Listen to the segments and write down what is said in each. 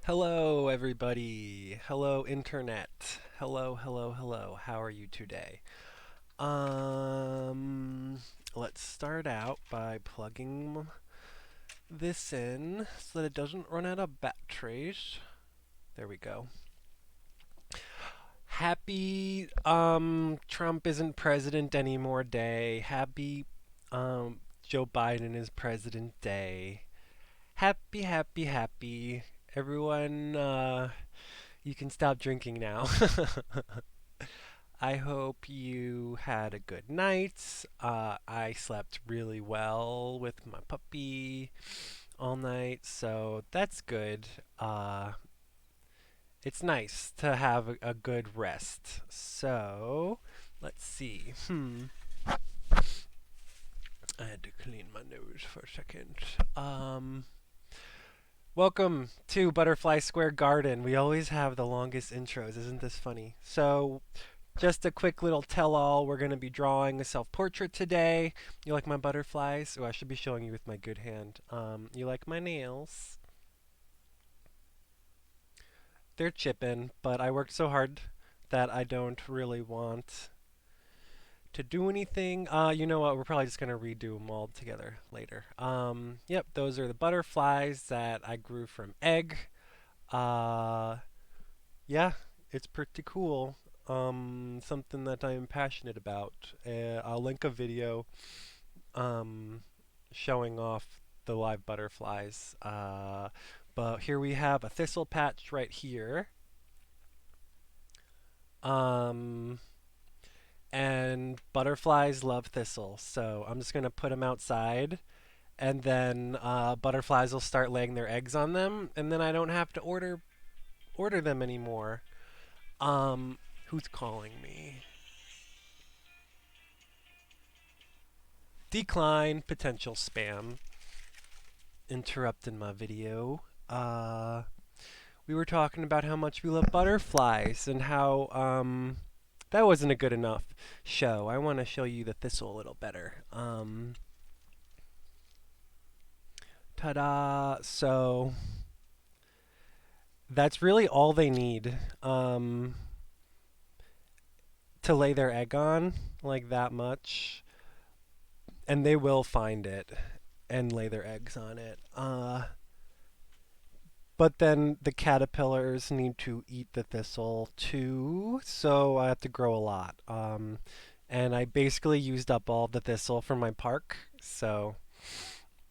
Hello, everybody. Hello, Internet. Hello, hello, hello. How are you today? Um, let's start out by plugging this in so that it doesn't run out of batteries. There we go. Happy Trump isn't president anymore day. Happy Joe Biden is president day. Happy, happy, happy. Everyone you can stop drinking now. I hope you had a good night. I slept really well with my puppy all night, so that's good. It's nice to have a good rest. So, let's see. I had to clean my nose for a second. Um, Welcome to Butterfly Square Garden. We always have the longest intros. Isn't this funny? So, just a quick little tell-all. We're going to be drawing a self-portrait today. You like my butterflies? Oh, I should be showing you with my good hand. You like my nails? They're chipping, but I worked so hard that I don't really want to do anything. You know what? We're probably just going to redo them all together later. Yep, those are the butterflies that I grew from egg. Uh, yeah, it's pretty cool. Something that I am passionate about. I'll link a video um, showing off the live butterflies. But here we have a thistle patch right here. Um, and butterflies love thistle, so I'm just gonna put them outside, and then butterflies will start laying their eggs on them, and then I don't have to order them anymore. Um, who's calling me? Decline potential spam. Interrupting my video. We were talking about how much we love butterflies and how that wasn't a good enough show. I want to show you the thistle a little better. Ta-da! So that's really all they need to lay their egg on, like that much, and they will find it and lay their eggs on it. But then the caterpillars need to eat the thistle too, so I have to grow a lot. And I basically used up all of the thistle from my park, so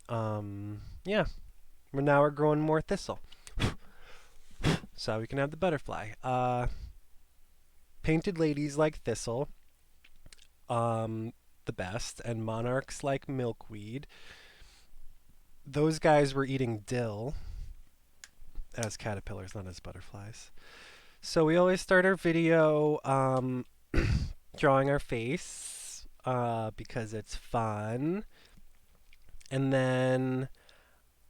yeah. Now we're growing more thistle, so we can have the butterfly. Painted ladies like thistle, the best, and monarchs like milkweed. Those guys were eating dill as caterpillars, not as butterflies. So we always start our video drawing our face because it's fun. And then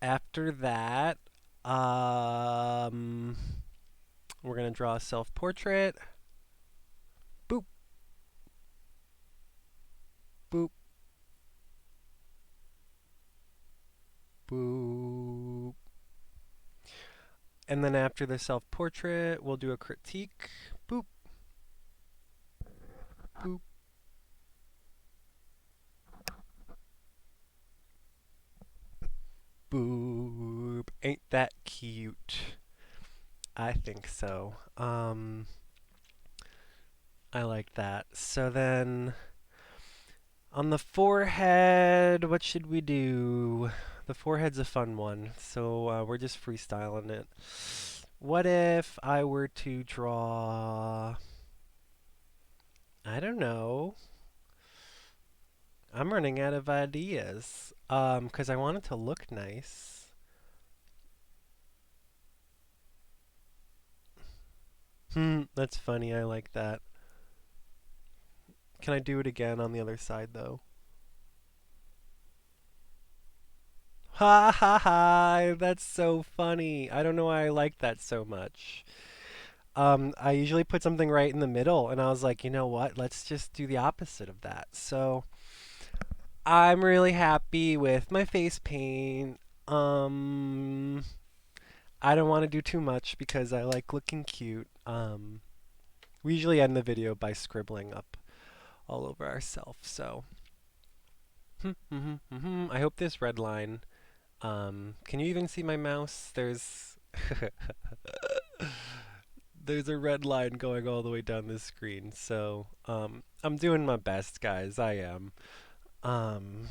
after that, we're going to draw a self-portrait. Boop. Boop. Boop. And then after the self-portrait, we'll do a critique. Boop. Boop. Boop. Ain't that cute? I think so. I like that. So then on the forehead, what should we do? The forehead's a fun one, so we're just freestyling it. What if I were to draw... I don't know. I'm running out of ideas. Because I want it to look nice. That's funny. I like that. Can I do it again on the other side, though? Ha ha ha! That's so funny. I don't know why I like that so much. I usually put something right in the middle, and I was like, you know what? Let's just do the opposite of that. So I'm really happy with my face paint. Um, I don't want to do too much because I like looking cute. We usually end the video by scribbling up all over ourselves. So, I hope this red line. Can you even see my mouse? There's a red line going all the way down the screen. So, I'm doing my best, guys. I am. Um,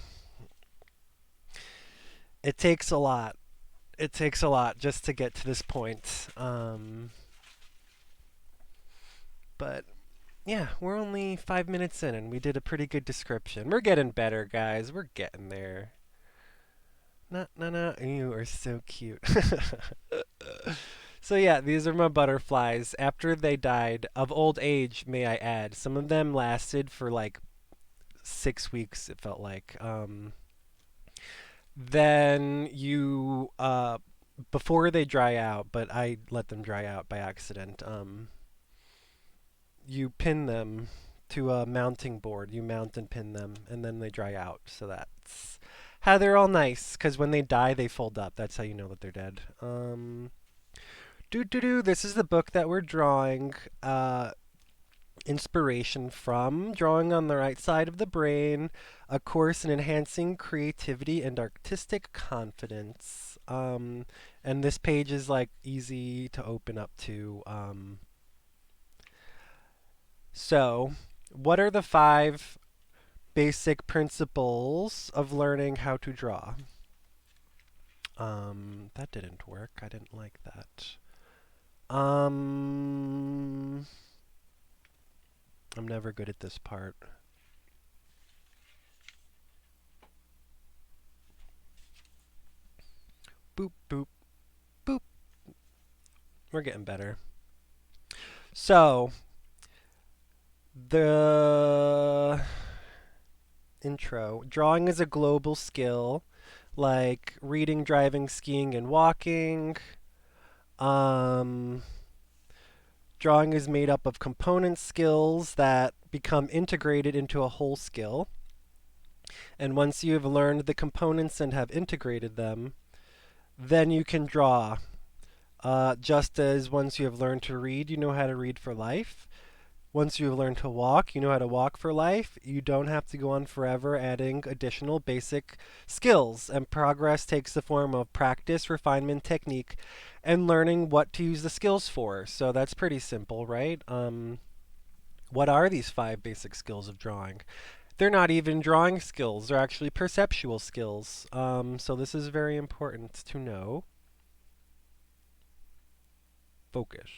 it takes a lot. It takes a lot just to get to this point. But yeah, we're only 5 minutes in and we did a pretty good description. We're getting better, guys. We're getting there. You are so cute. So yeah, these are my butterflies. After they died of old age, may I add. Some of them lasted for like 6 weeks, it felt like. Then you before they dry out, but I let them dry out by accident. You pin them to a mounting board. You mount and pin them, and then they dry out. So that's how they're all nice. Because when they die, they fold up. That's how you know that they're dead. This is the book that we're drawing. Inspiration from Drawing on the Right Side of the Brain, a course in enhancing creativity and artistic confidence. And this page is like easy to open up to. So, what are the 5 basic principles of learning how to draw? That didn't work. I didn't like that. I'm never good at this part. Boop, boop, boop. We're getting better. So, the intro. Drawing is a global skill, like reading, driving, skiing, and walking. Drawing is made up of component skills that become integrated into a whole skill. And once you have learned the components and have integrated them, then you can draw. Just as once you have learned to read, you know how to read for life. Once you have learned to walk, you know how to walk for life. You don't have to go on forever adding additional basic skills. And progress takes the form of practice, refinement, technique, and learning what to use the skills for. So that's pretty simple, right? What are these 5 basic skills of drawing? They're not even drawing skills. They're actually perceptual skills. So this is very important to know. Focus.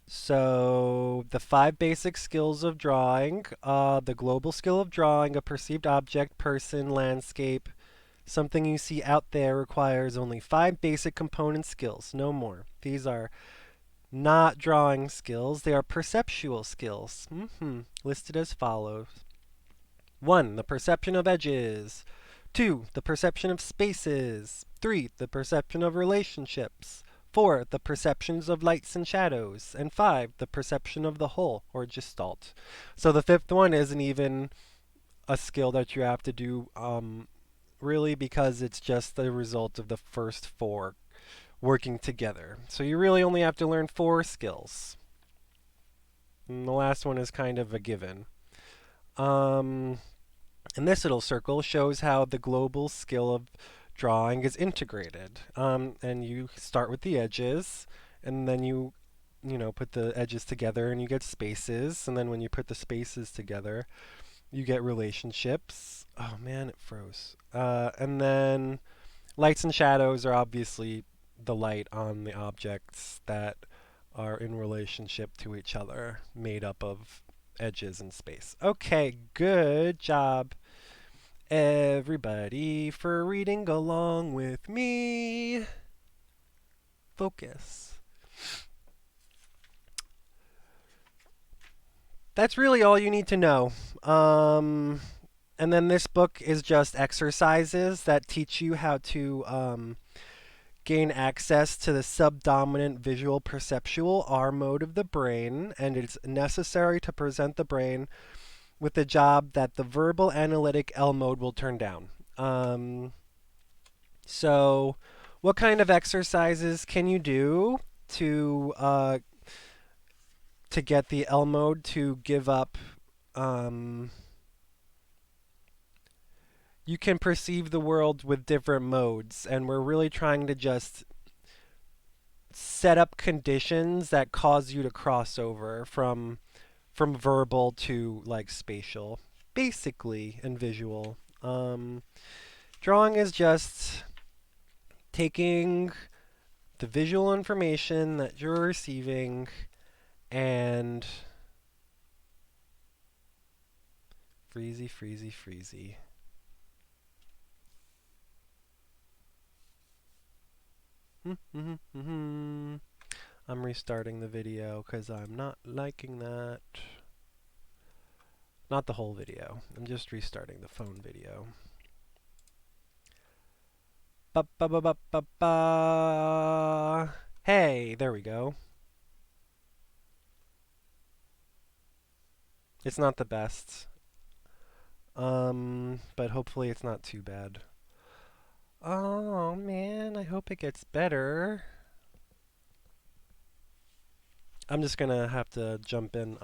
So the 5 basic skills of drawing, the global skill of drawing a perceived object, person, landscape, something you see out there requires only 5 basic component skills, no more. These are not drawing skills, they are perceptual skills. Listed as follows. 1. The perception of edges. 2. The perception of spaces. 3. The perception of relationships. 4. The perceptions of lights and shadows. And 5. The perception of the whole, or gestalt. So the 5th one isn't even a skill that you have to do, really, because it's just the result of the first 4 working together. So you really only have to learn 4 skills. And the last one is kind of a given. And this little circle shows how the global skill of drawing is integrated. And you start with the edges, and then you put the edges together and you get spaces. And then when you put the spaces together, you get relationships. Oh man, it froze. And then lights and shadows are obviously the light on the objects that are in relationship to each other, made up of edges and space. Okay, good job, everybody, for reading along with me. Focus. That's really all you need to know. And then this book is just exercises that teach you how to gain access to the subdominant visual perceptual R mode of the brain, and it's necessary to present the brain with the job that the verbal analytic L mode will turn down. Um, so, what kind of exercises can you do to uh, to get the L mode to give up? Um, you can perceive the world with different modes, and we're really trying to just set up conditions that cause you to cross over from verbal to like spatial, basically, and visual. Drawing is just taking the visual information that you're receiving and freezy, freezy, freezy. I'm restarting the video because I'm not liking that. Not the whole video. I'm just restarting the phone video. Ba ba ba ba ba ba. Hey, there we go. It's not the best. But hopefully it's not too bad. Oh man, I hope it gets better. I'm just gonna have to jump in.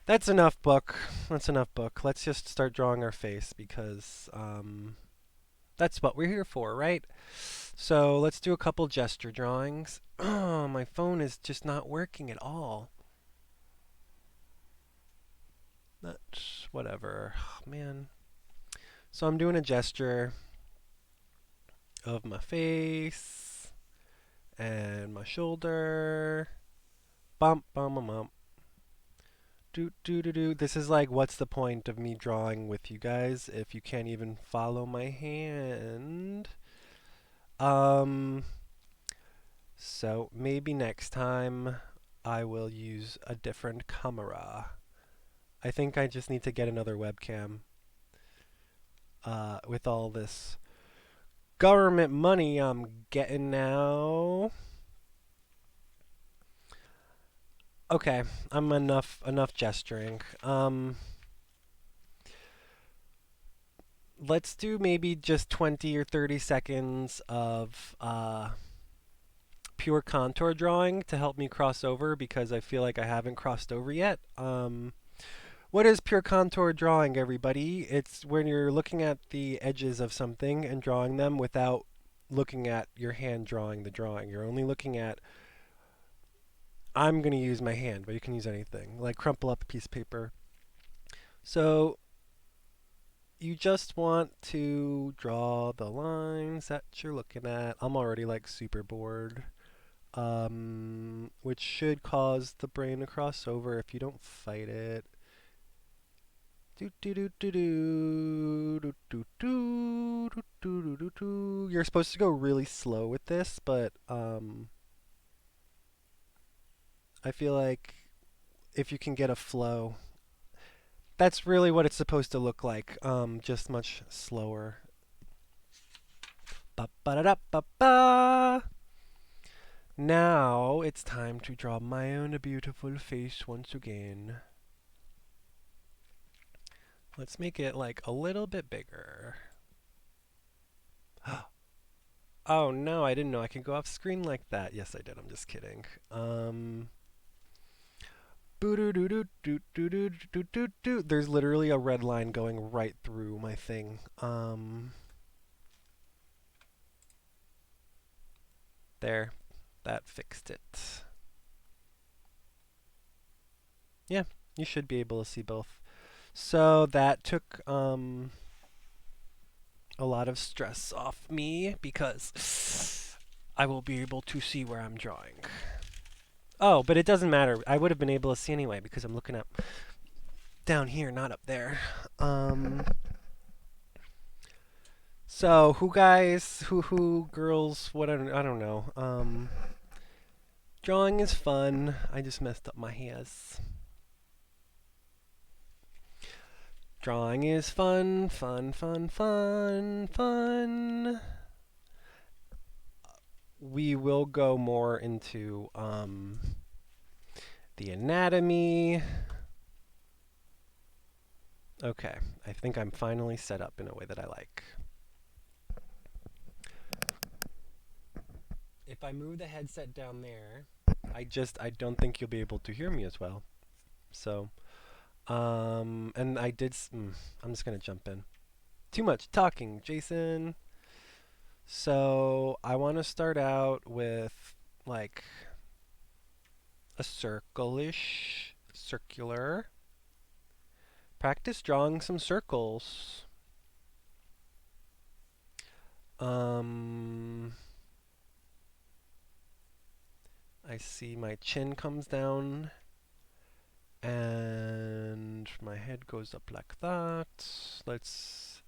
That's enough book. That's enough book. Let's just start drawing our face because that's what we're here for, right? So let's do a couple gesture drawings. Oh, my phone is just not working at all. That's whatever. Oh, man. So I'm doing a gesture of my face and my shoulder. Bump, bum, bum, bump. Do, do, do, do. This is like, what's the point of me drawing with you guys if you can't even follow my hand? So maybe next time I will use a different camera. I think I just need to get another webcam. With all this government money I'm getting now. Okay, I'm enough gesturing. Let's do maybe just 20 or 30 seconds of pure contour drawing to help me cross over because I feel like I haven't crossed over yet. What is pure contour drawing, everybody? It's when you're looking at the edges of something and drawing them without looking at your hand drawing the drawing. You're only looking at, I'm going to use my hand, but you can use anything, like crumple up a piece of paper. So you just want to draw the lines that you're looking at. I'm already like super bored, which should cause the brain to cross over if you don't fight it. Do do do do do do do do do do do do. You're supposed to go really slow with this, but I feel like if you can get a flow, that's really what it's supposed to look like. Just much slower. Ba ba da da ba ba. Now it's time to draw my own beautiful face once again. Let's make it like a little bit bigger. Oh no, I didn't know I could go off screen like that. Yes, I did. I'm just kidding. There's literally a red line going right through my thing. There. That fixed it. Yeah, you should be able to see both. So that took a lot of stress off me because I will be able to see where I'm drawing. Oh, but it doesn't matter. I would have been able to see anyway because I'm looking up down here, not up there. So who girls, what I don't know. Drawing is fun. I just messed up my hands. Drawing is fun, fun, fun, fun, fun. We will go more into the anatomy Okay, I think I'm finally set up in a way that I like. If I move the headset down there, I don't think you'll be able to hear me as well. So, and I'm just gonna jump in. Too much talking, Jason. So, I want to start out with like a circular. Practice drawing some circles. Um, I see my chin comes down and my head goes up like that. Let's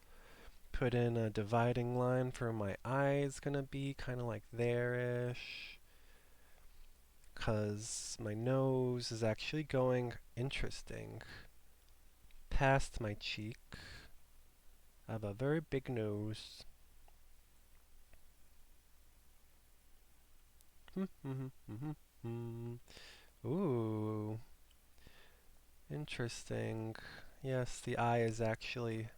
put in a dividing line for my eyes, gonna be kind of like there-ish. Because my nose is actually going interesting past my cheek. I have a very big nose. Ooh, interesting. Yes, the eye is actually,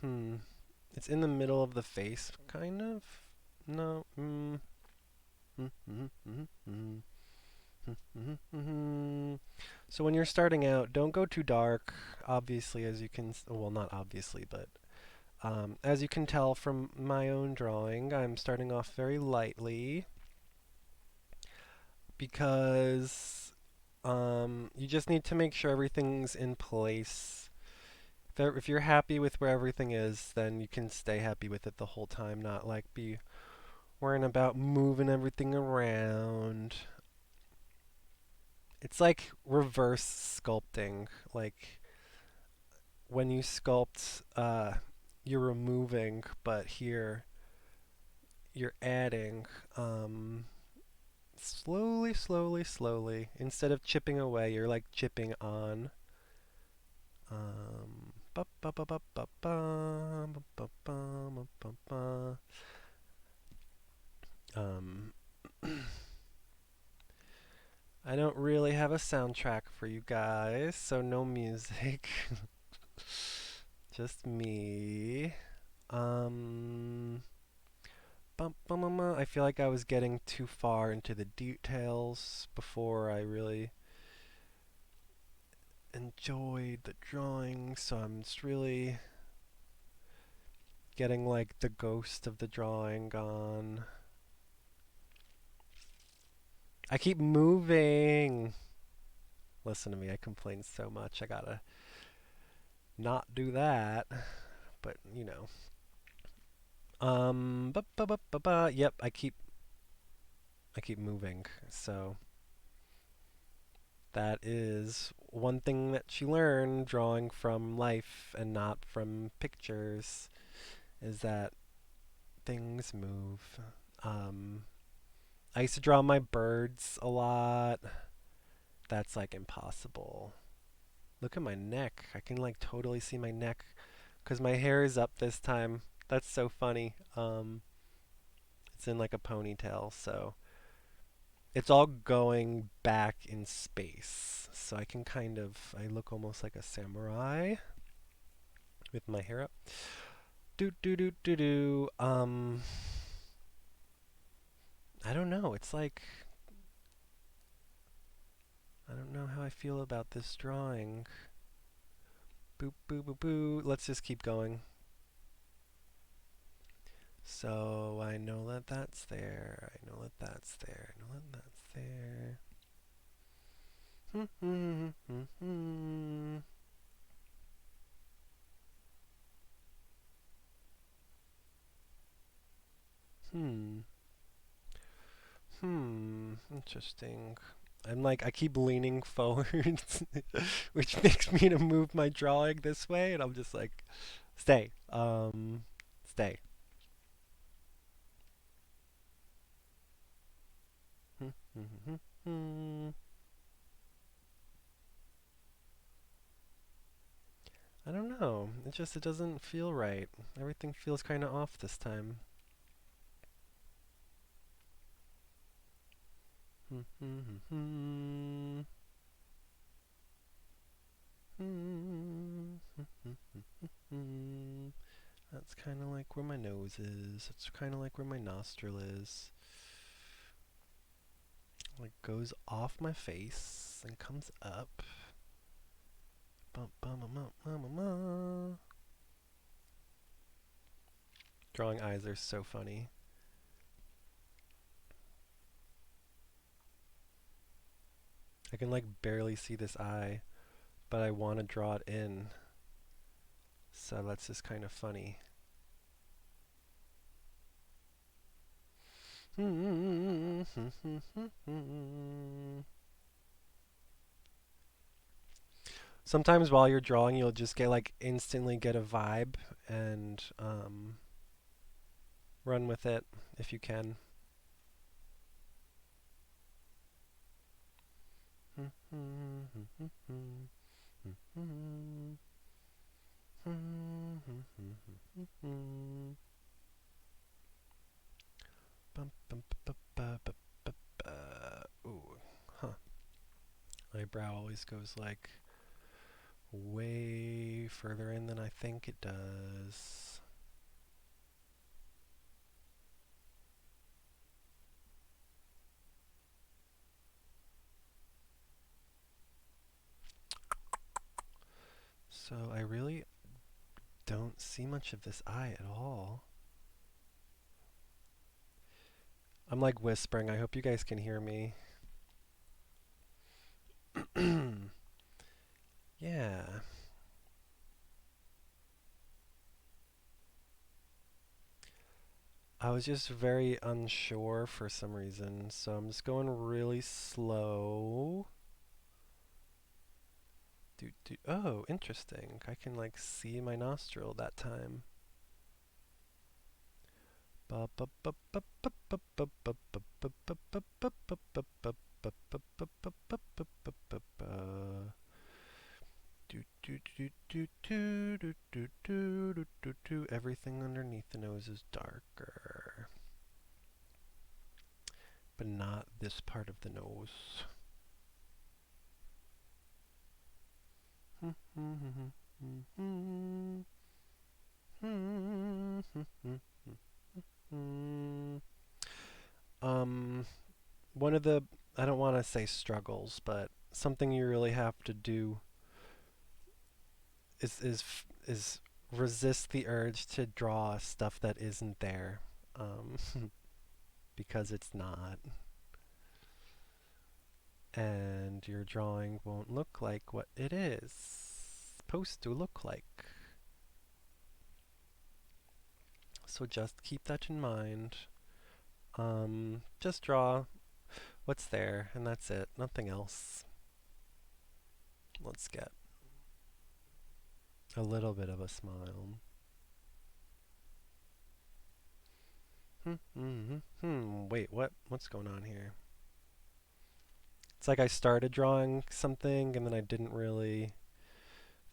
hmm, it's in the middle of the face, kind of. No, So when you're starting out, don't go too dark. Obviously, as you can, well, not obviously, but as you can tell from my own drawing, I'm starting off very lightly because you just need to make sure everything's in place. If you're happy with where everything is, then you can stay happy with it the whole time, not like be worrying about moving everything around. It's like reverse sculpting. Like when you sculpt, you're removing, but here you're adding. Slowly, slowly, slowly. Instead of chipping away, you're like chipping on. Ba ba ba ba ba ba ba ba ba ba ba. Um, I don't really have a soundtrack for you guys, so no music. Just me. Um, I feel like I was getting too far into the details before I really enjoyed the drawing, so I'm just really getting like the ghost of the drawing gone. I keep moving. Listen to me, I complain so much. I gotta not do that. But you know. Yep, I keep moving. So that is one thing that you learn drawing from life and not from pictures is that things move. Um, I used to draw my birds a lot. That's like impossible. Look at my neck. I can like totally see my neck because my hair is up this time. That's so funny. It's in like a ponytail, so it's all going back in space. So I look almost like a samurai with my hair up. Do do do do do. I don't know. It's like I don't know how I feel about this drawing. Boop boop boop boo. Let's just keep going. So I know that that's there. I know that that's there. I know that that's there. Hmm. Interesting. I keep leaning forward, which makes me to move my drawing this way, and I'm just like, stay. Stay. I don't know. It doesn't feel right. Everything feels kind of off this time. That's kind of like where my nose is. It's kind of like where my nostril is. Like goes off my face and comes up. Bum, bum, bum, bum, bum, bum. Drawing eyes are so funny. I can like barely see this eye, but I want to draw it in. So that's just kind of funny. Sometimes while you're drawing, you'll just get like instantly get a vibe and run with it if you can. Ooh, huh. My brow always goes like way further in than I think it does. So I really don't see much of this eye at all. I'm like whispering. I hope you guys can hear me. Yeah. I was just very unsure for some reason, so I'm just going really slow. Oh, interesting. I can like see my nostril that time. Everything underneath the nose is darker, but not this part of the nose. Um, one of the, I don't want to say struggles, but something you really have to do is resist the urge to draw stuff that isn't there, um, because it's not, and your drawing won't look like what it is supposed to look like. So just keep that in mind. Just draw what's there, and that's it. Nothing else. Let's get a little bit of a smile. Wait, what? What's going on here? It's like I started drawing something and then I didn't really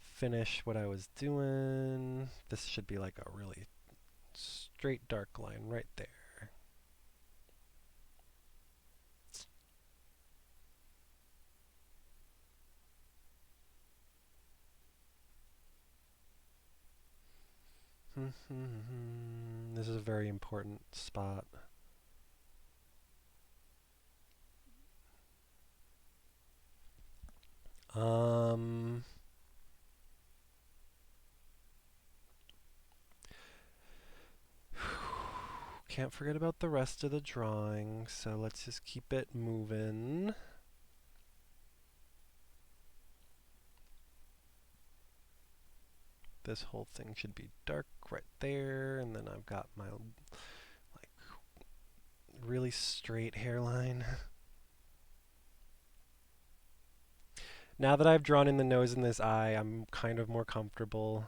finish what I was doing. This should be like a really straight dark line right there. This is a very important spot. Um, can't forget about the rest of the drawing, so let's just keep it moving. This whole thing should be dark right there, and then I've got my like really straight hairline. Now that I've drawn in the nose and this eye, I'm kind of more comfortable.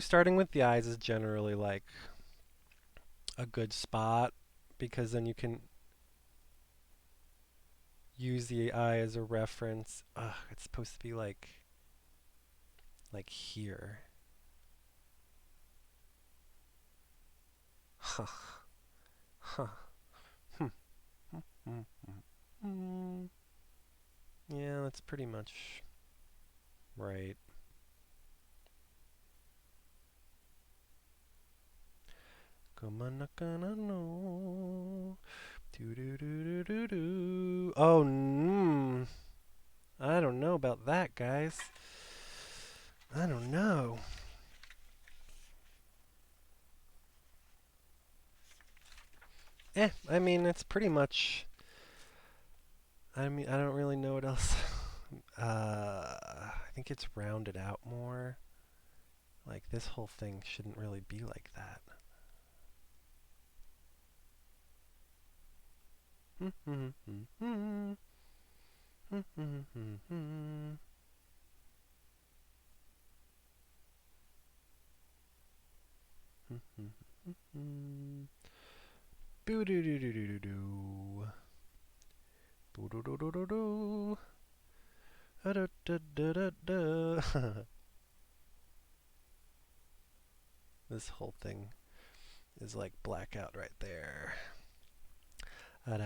Starting with the eyes is generally like a good spot because then you can use the eye as a reference. Ugh, it's supposed to be like here. Huh. Huh. Hmm. Hmm. Hmm. pretty much right. Come on, not gonna know. Do do do do do do. Oh, I don't know about that, guys. I don't know. I mean, it's pretty much. I mean, I don't really know what else. I think it's rounded out more. Like, this whole thing shouldn't really be like that. Boo doo doo doo doo doo doo. Boo doo doo doo doo doo. Da da da da da. This whole thing is like blackout right there. Have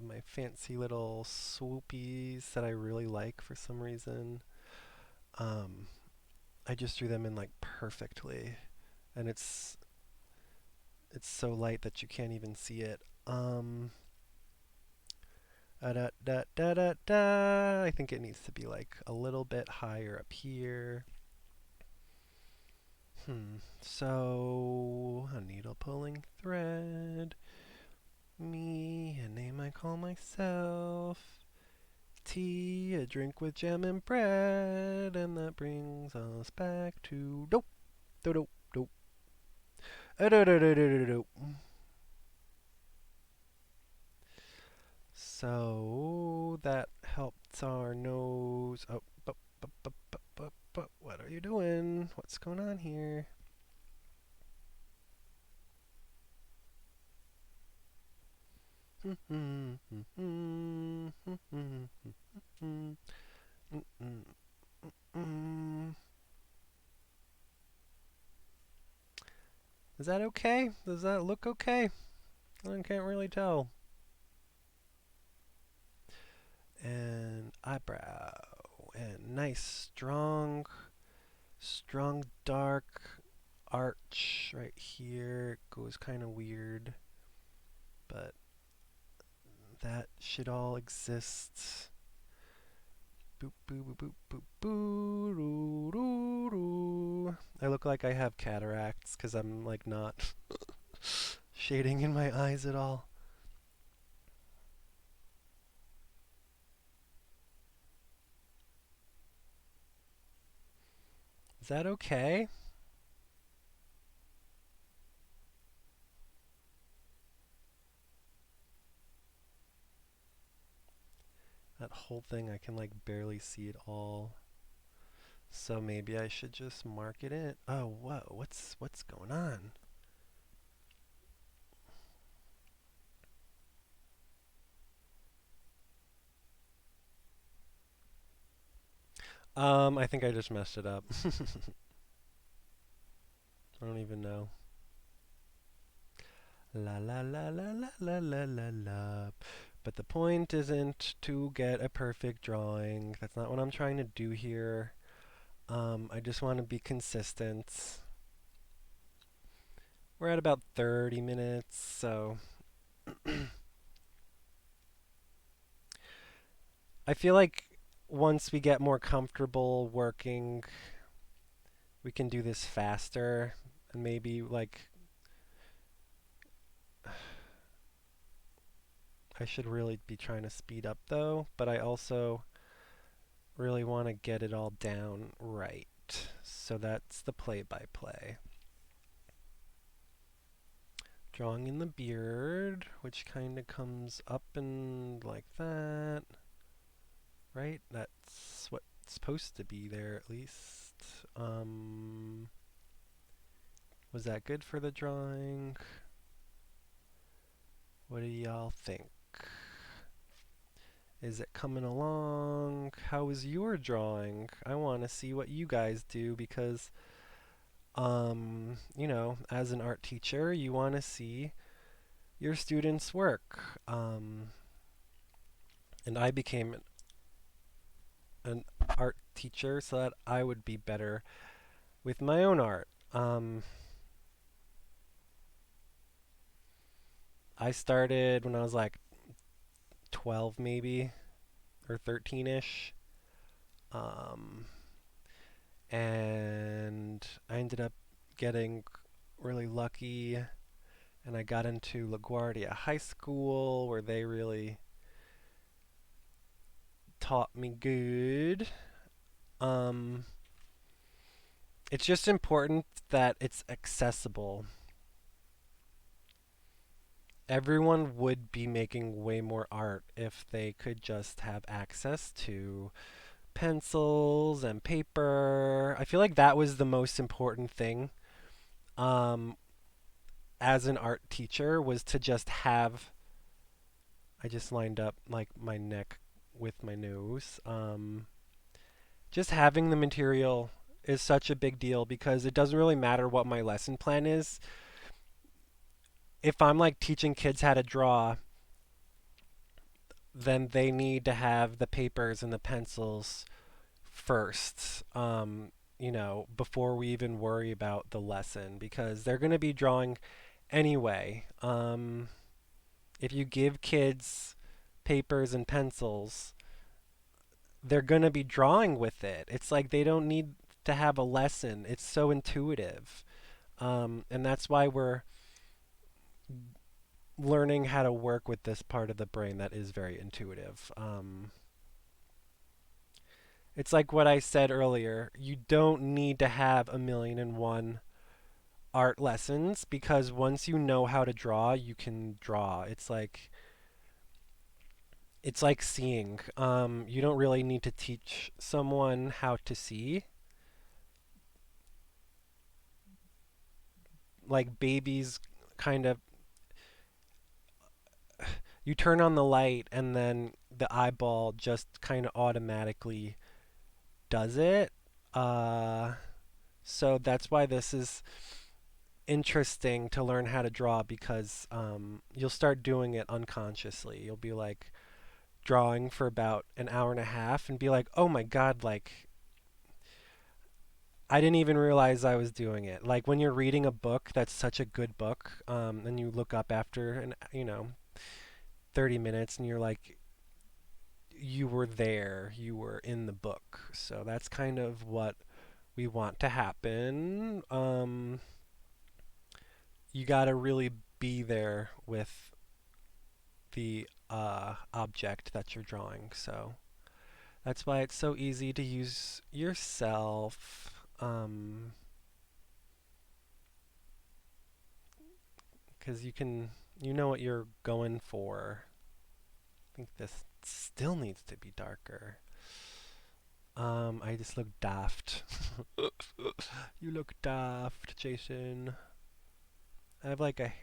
my fancy little swoopies that I really like for some reason. Um, I just drew them in like perfectly, and it's so light that you can't even see it. Da da da da da. I think it needs to be like a little bit higher up here. So a needle pulling thread. Me, a name I call myself. Tea, a drink with jam and bread, and that brings us back to dope, dope, dope, dope, dope, dope, dope, dope, dope. So that helps our nose. Oh, what are you doing? What's going on here? Is that okay? Does that look okay? I can't really tell. And eyebrow. And nice, strong, dark arch right here. It goes kind of weird, but that should all exist. Boop, boop, boop, boop, boop, boo, doo, doo, doo. I look like I have cataracts because I'm like not shading in my eyes at all. Is that okay? That whole thing, I can like barely see it all. So maybe I should just mark it in. Oh, whoa, what's going on? I think I just messed it up. I don't even know. La la la la la la la la la. But the point isn't to get a perfect drawing. That's not what I'm trying to do here. I just want to be consistent. We're at about 30 minutes, so I feel like once we get more comfortable working, we can do this faster and maybe like I should really be trying to speed up though, but I also really want to get it all down right. So that's the play-by-play. Drawing in the beard, which kind of comes up and like that. Right? That's what's supposed to be there at least. Was that good for the drawing? What do y'all think? Is it coming along? How is your drawing? I want to see what you guys do because, as an art teacher, you want to see your students' work. and I became an art teacher so that I would be better with my own art. I started when I was like 12 maybe or 13ish. Um, and I ended up getting really lucky and I got into LaGuardia High School where they really taught me good. Um, it's just important that it's accessible. Everyone would be making way more art if they could just have access to pencils and paper. I feel like that was the most important thing um, as an art teacher was to just have. I just lined up like my neck with my nose. Just having the material is such a big deal because it doesn't really matter what my lesson plan is. If I'm like teaching kids how to draw, then they need to have the papers and the pencils first, before we even worry about the lesson because they're going to be drawing anyway. If you give kids papers and pencils, they're going to be drawing with it. It's like they don't need to have a lesson, it's so intuitive. And that's why we're learning how to work with this part of the brain that is very intuitive. It's like what I said earlier. You don't need to have a million and one art lessons because once you know how to draw, you can draw. It's like seeing. You don't really need to teach someone how to see. Like babies kind of you turn on the light and then the eyeball just kind of automatically does it. Uh, so that's why this is interesting to learn how to draw because you'll start doing it unconsciously. You'll be like drawing for about an hour and a half and be like, oh my God, like I didn't even realize I was doing it. Like when you're reading a book that's such a good book, and you look up after 30 minutes and you're like, you were there, you were in the book. So that's kind of what we want to happen. You got to really be there with the object that you're drawing. So that's why it's so easy to use yourself. Because you know what you're going for. I think this still needs to be darker. I just look daft. You look daft, Jason. I have like a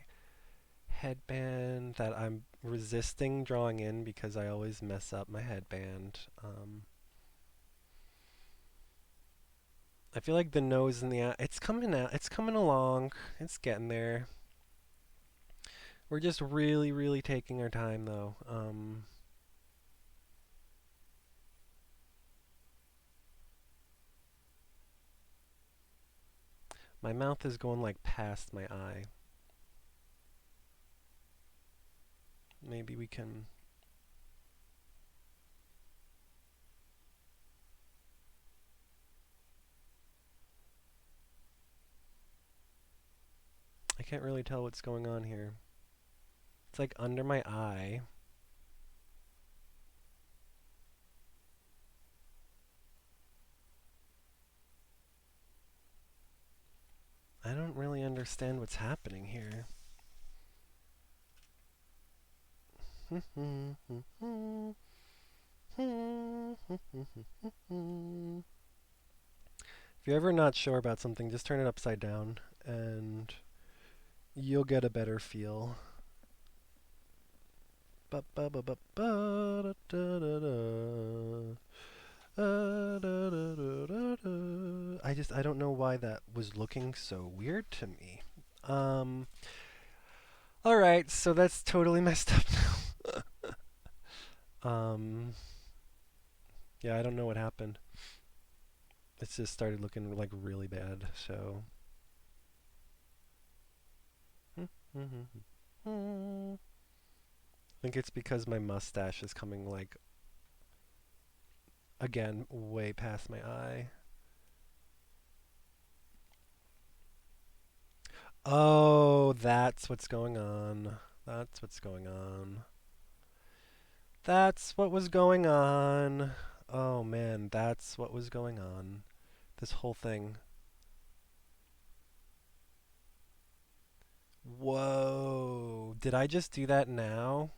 headband that I'm resisting drawing in because I always mess up my headband. I feel like the nose and the eye, it's coming out, it's coming along, it's getting there. We're just really, really taking our time though. My mouth is going like past my eye. Maybe we can. I can't really tell what's going on here. It's like under my eye. I don't really understand what's happening here. If you're ever not sure about something, just turn it upside down and you'll get a better feel. I don't know why that was looking so weird to me. Um, all right, so that's totally messed up now. Um, yeah, I don't know what happened. It just started looking like really bad. So, I think it's because my mustache is coming like again way past my eye. Oh, that's what's going on. That's what's going on. That's what was going on. Oh man, that's what was going on. This whole thing. Whoa. Did I just do that now?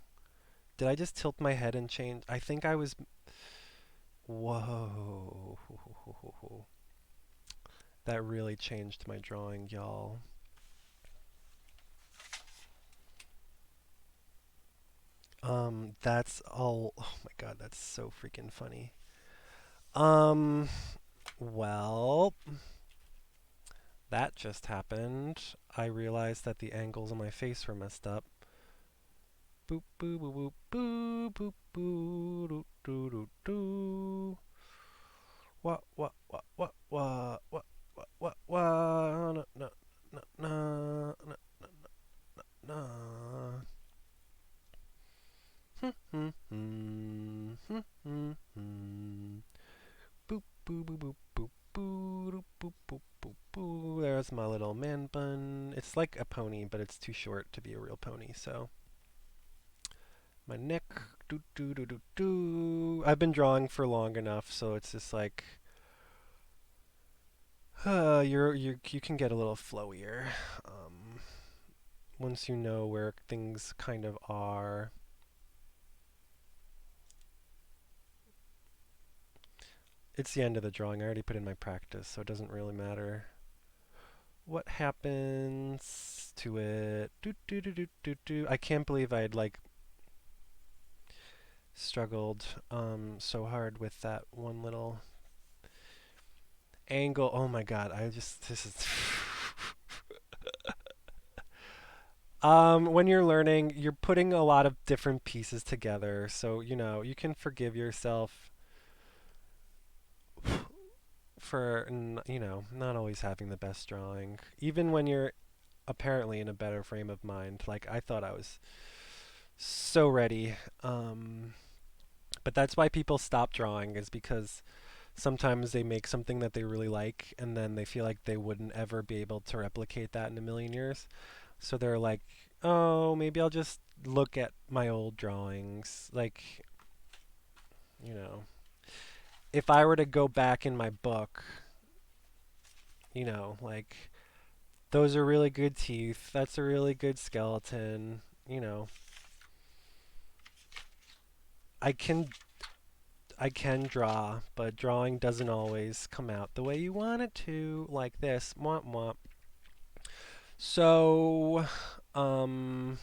Did I just tilt my head and change? I think I was. Whoa. That really changed my drawing, y'all. That's all. Oh my god, that's so freaking funny. Um, well, that just happened. I realized that the angles on my face were messed up. Boop boo boo boop boo boop boo doo doo doo doo. What no no no no no no. Hmm hmm hmm hmm hmm. Boop boo boo boop boop boo doo boop boop boop boo. There's my little man bun. It's like a pony, but it's too short to be a real pony. So my neck, doo doo doo doo doo. I've been drawing for long enough, so it's just like you can get a little flowier once you know where things kind of are. It's the end of the drawing. I already put in my practice, so it doesn't really matter what happens to it. Do do do do do do. I can't believe I'd like struggled so hard with that one little angle. Oh my god, I just this is when you're learning, you're putting a lot of different pieces together, so you know, you can forgive yourself for you know, not always having the best drawing, even when you're apparently in a better frame of mind. Like I thought I was so ready. Um, but that's why people stop drawing is because sometimes they make something that they really like and then they feel like they wouldn't ever be able to replicate that in a million years. So they're like, "Oh, maybe I'll just look at my old drawings." Like, you know, if I were to go back in my book, you know, like those are really good teeth. That's a really good skeleton. You know, I can I can draw, but drawing doesn't always come out the way you want it to, like this. Mwah, mwah. So, um,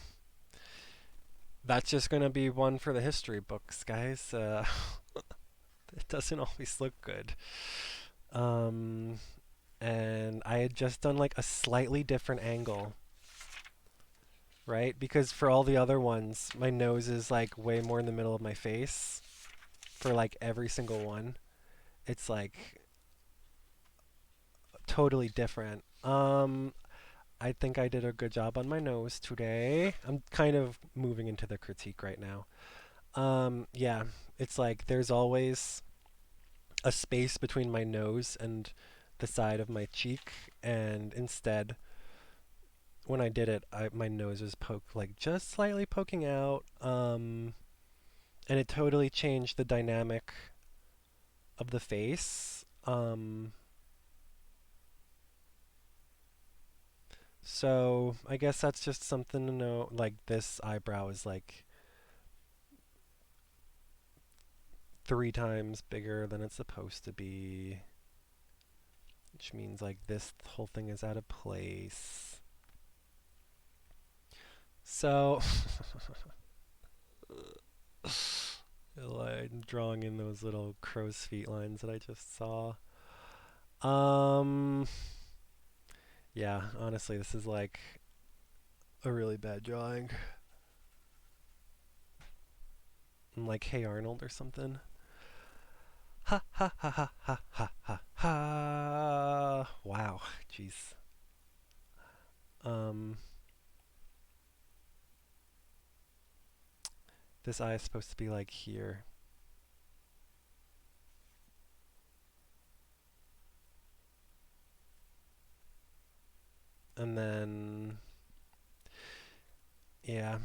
that's just gonna be one for the history books, guys. It doesn't always look good. Um, and I had just done like a slightly different angle, right? Because for all the other ones, my nose is like way more in the middle of my face for like every single one. It's like totally different. I think I did a good job on my nose today. I'm kind of moving into the critique right now. Yeah, it's like there's always a space between my nose and the side of my cheek, and instead, when I did it, my nose was poked like just slightly poking out, and it totally changed the dynamic of the face. So I guess that's just something to know. Like this eyebrow is like 3 times bigger than it's supposed to be, which means like this whole thing is out of place. So I'm drawing in those little crow's feet lines that I just saw. Um, yeah, honestly, this is like a really bad drawing. like Hey Arnold or something. Ha ha ha ha ha ha ha ha. Wow, jeez. Um, this eye is supposed to be like here. And then, yeah,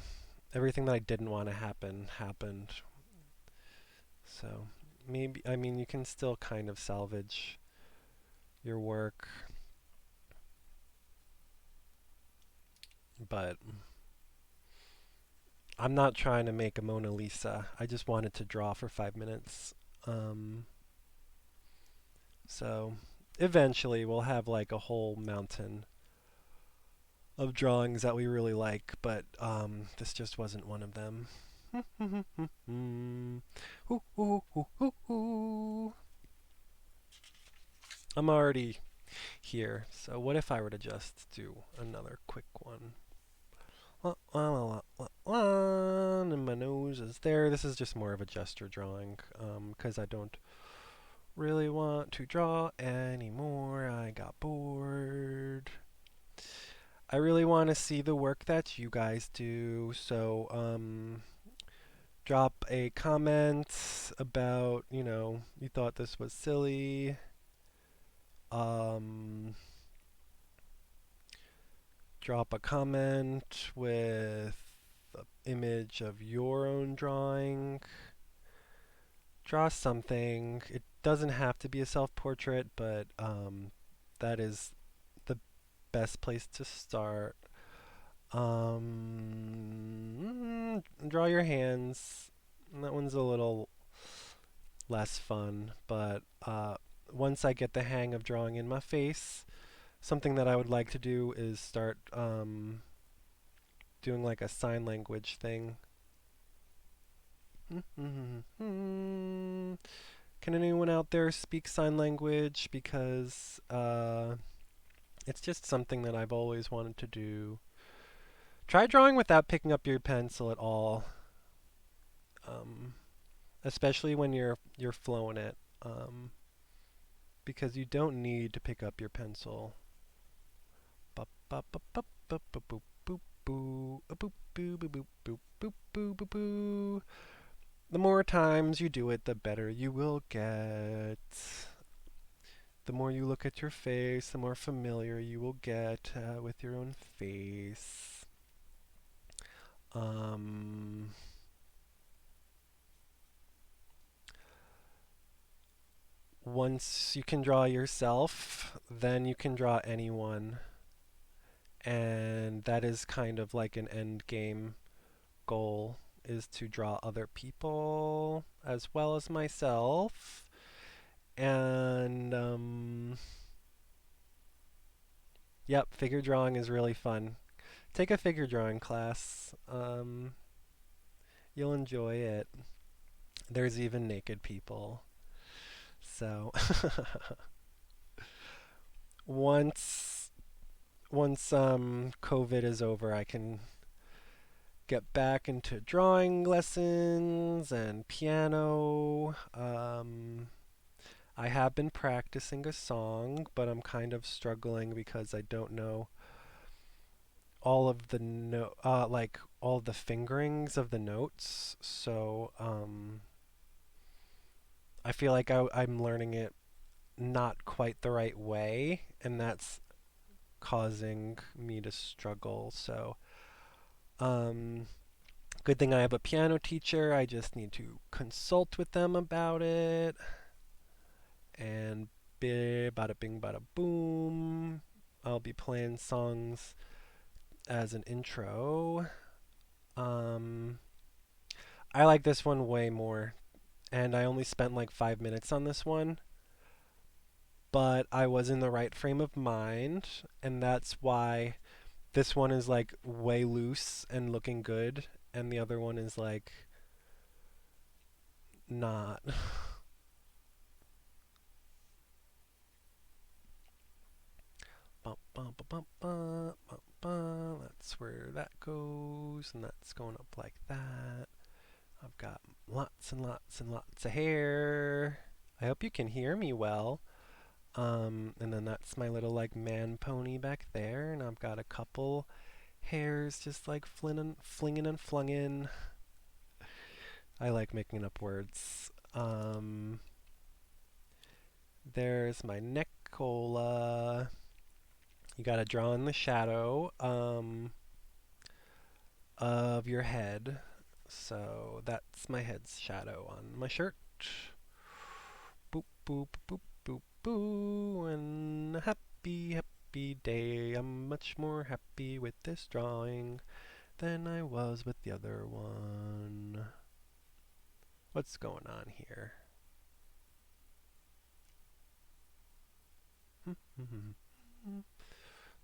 everything that I didn't want to happen happened. So maybe, I mean, you can still kind of salvage your work, but I'm not trying to make a Mona Lisa. I just wanted to draw for 5 minutes. Um, so eventually we'll have like a whole mountain of drawings that we really like, but this just wasn't one of them. I'm already here, so what if I were to just do another quick one? And my nose is there. This is just more of a gesture drawing, because I don't really want to draw anymore. I got bored. I really want to see the work that you guys do, so drop a comment about, you thought this was silly. Um, Drop a comment with an image of your own drawing. Draw something. It doesn't have to be a self-portrait, but that is the best place to start. Draw your hands. That one's a little less fun, but once I get the hang of drawing in my face, something that I would like to do is start doing like a sign language thing. Can anyone out there speak sign language? Because it's just something that I've always wanted to do. Try drawing without picking up your pencil at all, um, especially when you're flowing it, because you don't need to pick up your pencil. Ba ba ba ba ba ba boop boop boo a boop boo boo boop boop boop boo boo boo. The more times you do it, the better you will get. The more you look at your face, the more familiar you will get with your own face. Um, Once you can draw yourself, then you can draw anyone. And that is kind of like an end game goal, is to draw other people as well as myself. And yep, figure drawing is really fun. Take a figure drawing class. You'll enjoy it. There's even naked people. So once COVID is over, I can get back into drawing lessons and piano. I have been practicing a song, but I'm kind of struggling because I don't know all of the like all the fingerings of the notes. So I feel like I'm learning it not quite the right way, and that's causing me to struggle. So um, good thing I have a piano teacher. I just need to consult with them about it. And bada bing, bada boom. I'll be playing songs as an intro. Um, I like this one way more, and I only spent like 5 minutes on this one, but I was in the right frame of mind, and that's why this one is like way loose and looking good, and the other one is like not. That's where that goes, and that's going up like that. I've got Lots and lots and lots of hair. I hope you can hear me well. And then that's my little like man pony back there, and I've got a couple hairs just like flinging and flunging. I like making up words. There's my neck cola. You gotta draw in the shadow of your head. So that's my head's shadow on my shirt. Boop, boop, boop, boop, boo. And a happy, happy day. I'm much more happy with this drawing than I was with the other one. What's going on here?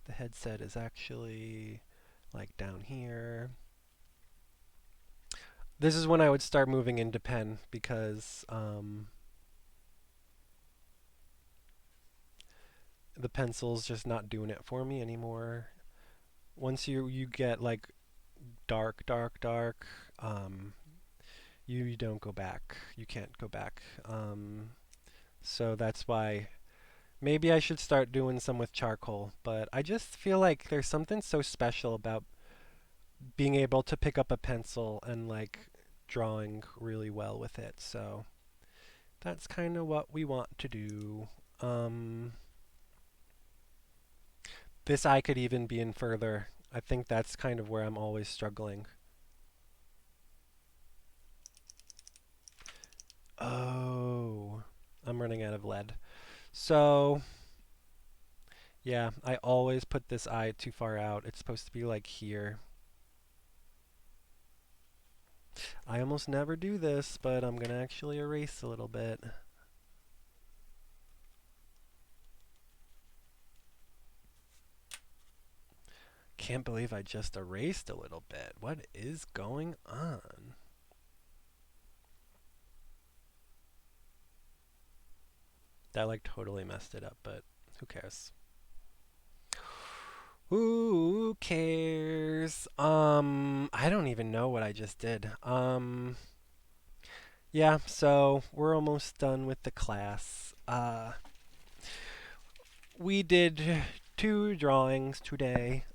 The headset is actually like down here. This is when I would start moving into pen because the pencil's just not doing it for me anymore. Once you get like dark, dark, dark, you don't go back. You can't go back. So that's why maybe I should start doing some with charcoal. But I just feel like there's something so special about being able to pick up a pencil and like drawing really well with it. So that's kind of what we want to do. Um, this eye could even be in further. I think that's kind of where I'm always struggling. Oh, I'm running out of lead. So, yeah, I always put this eye too far out. It's supposed to be like here. I almost never do this, but I'm going to actually erase a little bit. Can't believe I just erased a little bit. What is going on? That like totally messed it up, but who cares? Who cares? I don't even know what I just did. Yeah, so we're almost done with the class. We did two drawings today.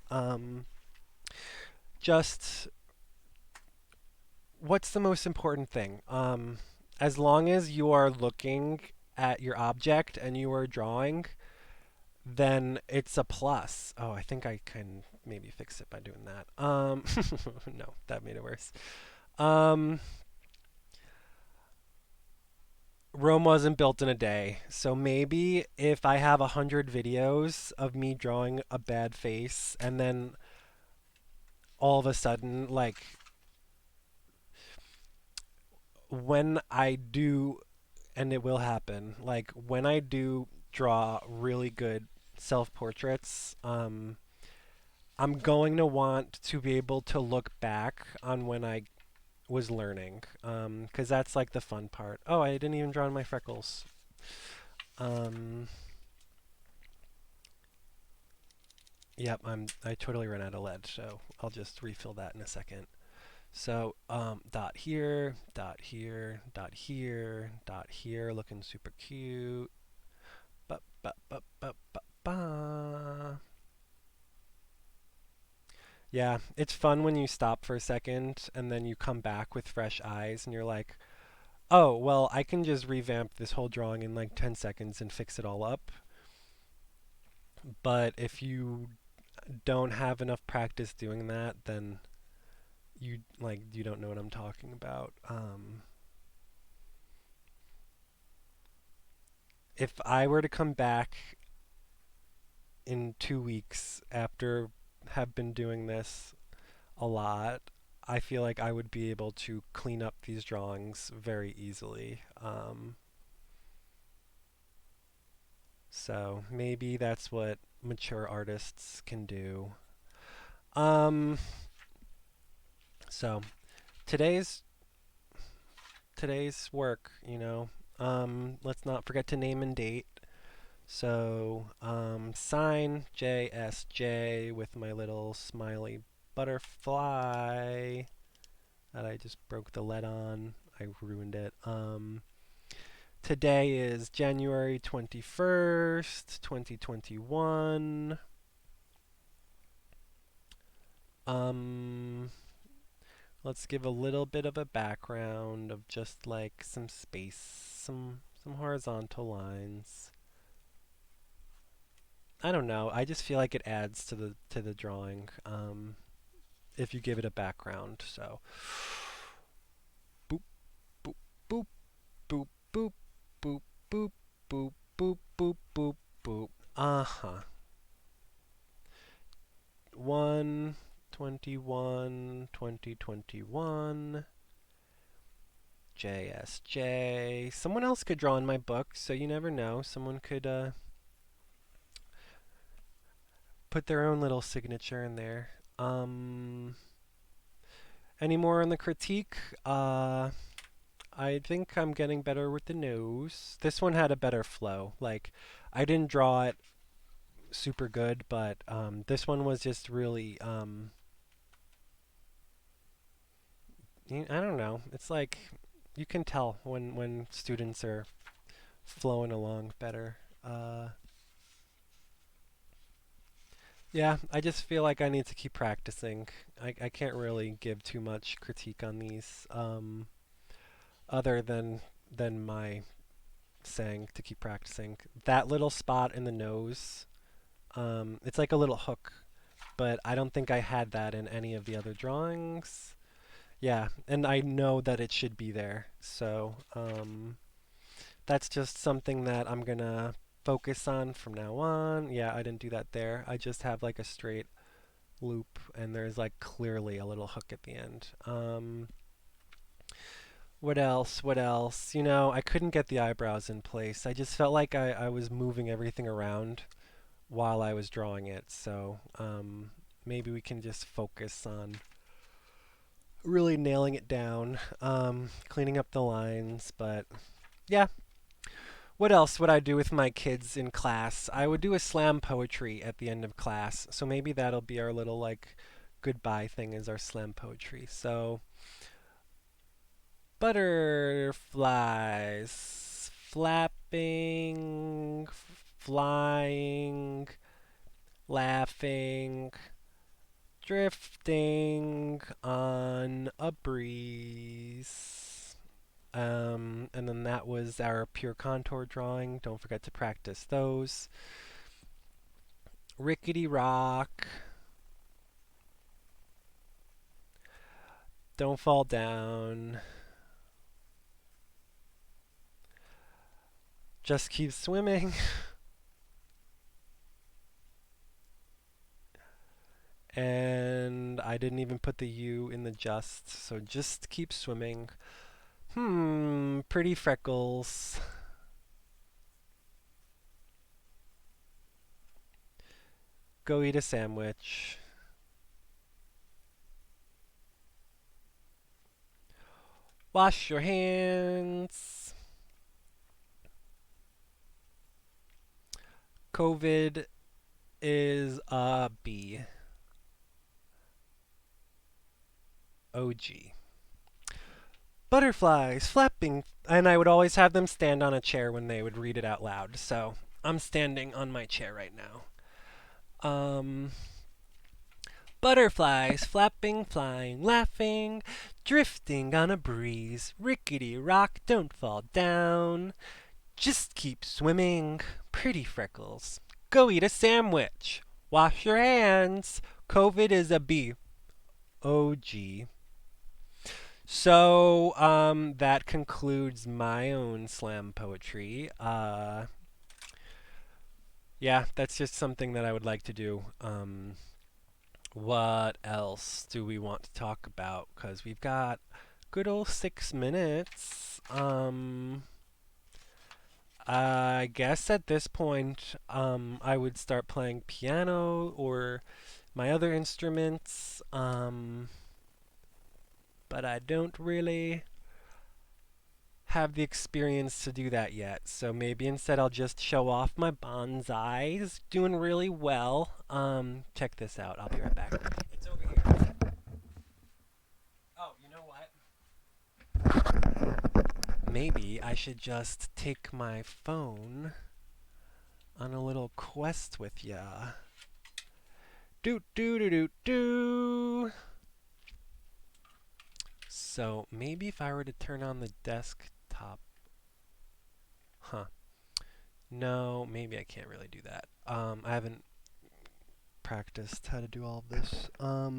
Just what's the most important thing? As long as you are looking at your object and you are drawing, then it's a plus. Oh, I think I can maybe fix it by doing that. No, that made it worse. Um, Rome wasn't built in a day, so maybe if I have 100 videos of me drawing a bad face and then all of a sudden, like when I do, and it will happen, like when I do draw really good self-portraits, I'm going to want to be able to look back on when I was learning, because that's like the fun part. Oh, I didn't even draw on my freckles. Um, yep, I totally ran out of lead, so I'll just refill that in a second. So, dot here, dot here, dot here, dot here, looking super cute. Ba ba ba ba ba ba. Yeah, it's fun when you stop for a second and then you come back with fresh eyes and you're like, oh, well, I can just revamp this whole drawing in like 10 seconds and fix it all up. But if you don't have enough practice doing that, then you don't know what I'm talking about. If I were to come back in 2 weeks after have been doing this a lot, I feel like I would be able to clean up these drawings very easily. So maybe that's what mature artists can do. Um, so today's today's work, let's not forget to name and date. So sign JSJ with my little smiley butterfly that I just broke the lead on. I ruined it. Today is January 21st, 2021. Um, let's give a little bit of a background of just like some space, some horizontal lines. I don't know. I just feel like it adds to the drawing if you give it a background. So, boop boop boop boop boop boop boop boop boop boop boop boop. Uh-huh. 1/21, 2021. JSJ. Someone else could draw in my book, so you never know. Someone could put their own little signature in there. Any more on the critique? I think I'm getting better with the nose. This one had a better flow. Like, I didn't draw it super good, but this one was just really, I don't know. It's like you can tell when students are flowing along better. Yeah, I just feel like I need to keep practicing. I can't really give too much critique on these, other than my saying to keep practicing. That little spot in the nose, it's like a little hook, but I don't think I had that in any of the other drawings. Yeah, and I know that it should be there, so that's just something that I'm gonna focus on from now on. Yeah, I didn't do that there. I just have like a straight loop, and there's like clearly a little hook at the end. What else? What else? You know, I couldn't get the eyebrows in place. I just felt like I was moving everything around while I was drawing it. So maybe we can just focus on really nailing it down, cleaning up the lines. But yeah, what else would I do with my kids in class? I would do a slam poetry at the end of class. So maybe that'll be our little like goodbye thing is our slam poetry. So butterflies flapping, flying, laughing, drifting on a breeze. And then that was our pure contour drawing. Don't forget to practice those. Rickety rock. Don't fall down. Just keep swimming. And I didn't even put the U in the just, so just keep swimming. Pretty freckles. Go eat a sandwich. Wash your hands. COVID is a B. OG. Butterflies flapping, and I would always have them stand on a chair when they would read it out loud. So I'm standing on my chair right now. Butterflies flapping, flying, laughing, drifting on a breeze. Rickety rock, don't fall down. Just keep swimming. Pretty freckles. Go eat a sandwich. Wash your hands. COVID is a B. OG. So that concludes my own slam poetry. Yeah, that's just something that I would like to do. What else do we want to talk about? Because we've got good old 6 minutes. I guess at this point, I would start playing piano or my other instruments. But I don't really have the experience to do that yet. So maybe instead I'll just show off my bonsais. Doing really well. Check this out. I'll be right back. It's over here. Oh, you know what? Maybe I should just take my phone on a little quest with ya. Doot doo doo doo doo. So maybe if I were to turn on the desktop, huh? No, maybe I can't really do that. I haven't practiced how to do all of this. That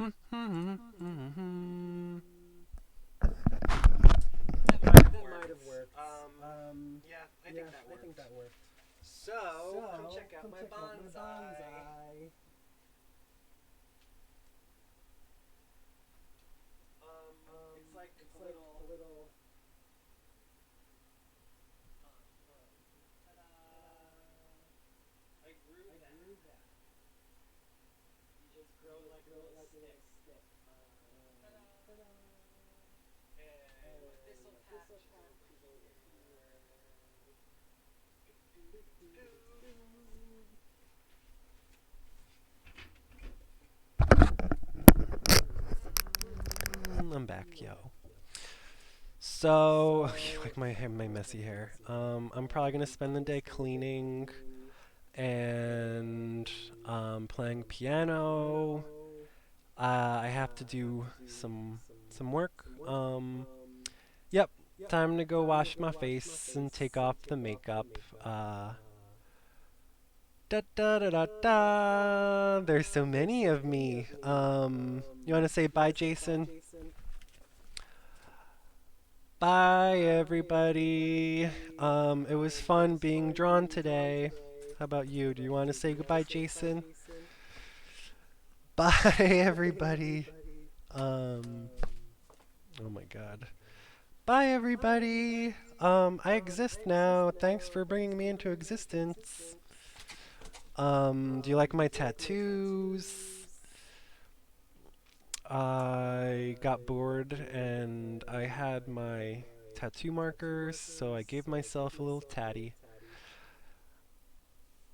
might have worked. Yeah, I think that worked. So, come check out my bonsai. It's like a little. Ta-da! I grew that. You just grow like a little stick. Ta-da! Ta-da! And what this'll patch is over here. I'm back, yo. So, like my messy hair. I'm probably gonna spend the day cleaning and playing piano. I have to do some work. Yep, time to go wash my face and take off the makeup. Da da da da da. There's so many of me. You want to say bye, Jason? Bye, everybody. It was fun being drawn today. How about you? Do you want to say goodbye, Jason? Bye, everybody. Oh my God. Bye, everybody. I exist now. Thanks for bringing me into existence. Do you like my tattoos? I got bored and I had my tattoo markers, so I gave myself a little tatty.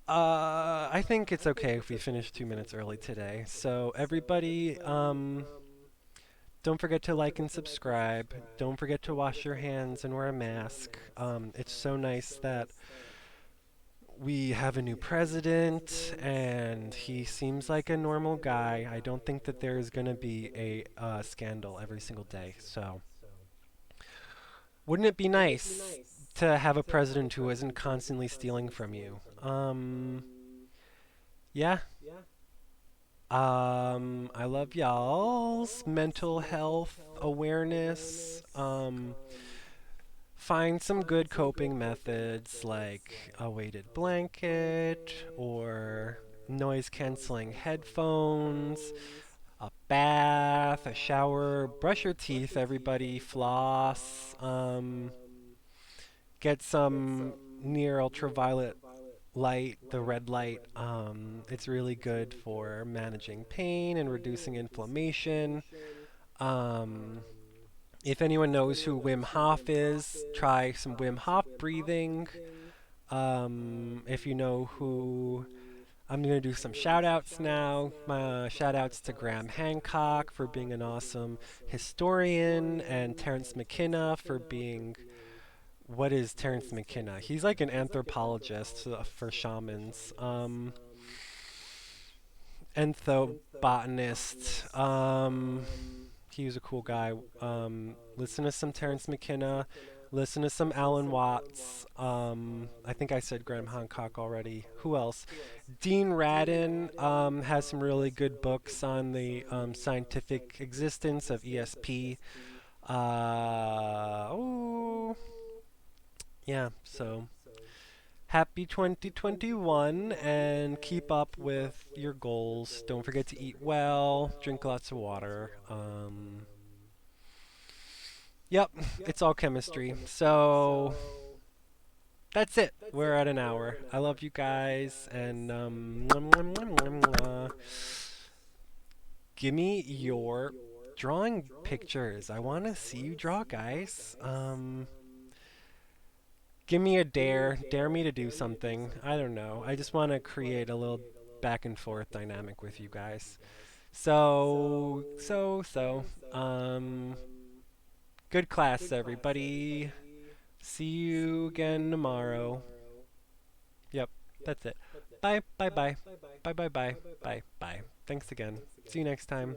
I think it's okay if we finish 2 minutes early today. So everybody, don't forget to like and subscribe. Don't forget to wash your hands and wear a mask. It's so nice that we have a new president, and he seems like a normal guy. I don't think that there is going to be a scandal every single day. So, wouldn't it be nice to have a president who isn't constantly stealing from you? Yeah. I love y'all's mental health awareness. Find some good coping methods like a weighted blanket or noise canceling headphones, a bath, a shower, brush your teeth, everybody, floss, get some near ultraviolet light, the red light. It's really good for managing pain and reducing inflammation. Um, if anyone knows who Wim Hof is, try some Wim Hof breathing. If you know who, I'm going to do some shout outs now. Shout outs to Graham Hancock for being an awesome historian, and Terence McKenna for being. What is Terence McKenna? He's like an anthropologist for shamans. Ethnobotanist. He was a cool guy. Listen to some Terence McKenna. Listen to some Alan Watts. I think I said Graham Hancock already. Who else? Dean Radin has some really good books on the scientific existence of ESP. Oh, yeah. So happy 2021 and keep up with your goals. Don't forget to eat well, drink lots of water. Yep, it's all chemistry. So that's it. We're at an hour. I love you guys, and give me your drawing pictures. I want to see you draw, guys. Give me a dare. Dare me to do something. I don't know. I just want to create a little back and forth dynamic with you guys. So, good class, everybody. See you again tomorrow. Yep, that's it. Bye, bye, bye. Bye, bye, bye. Bye, bye. Thanks again. See you next time.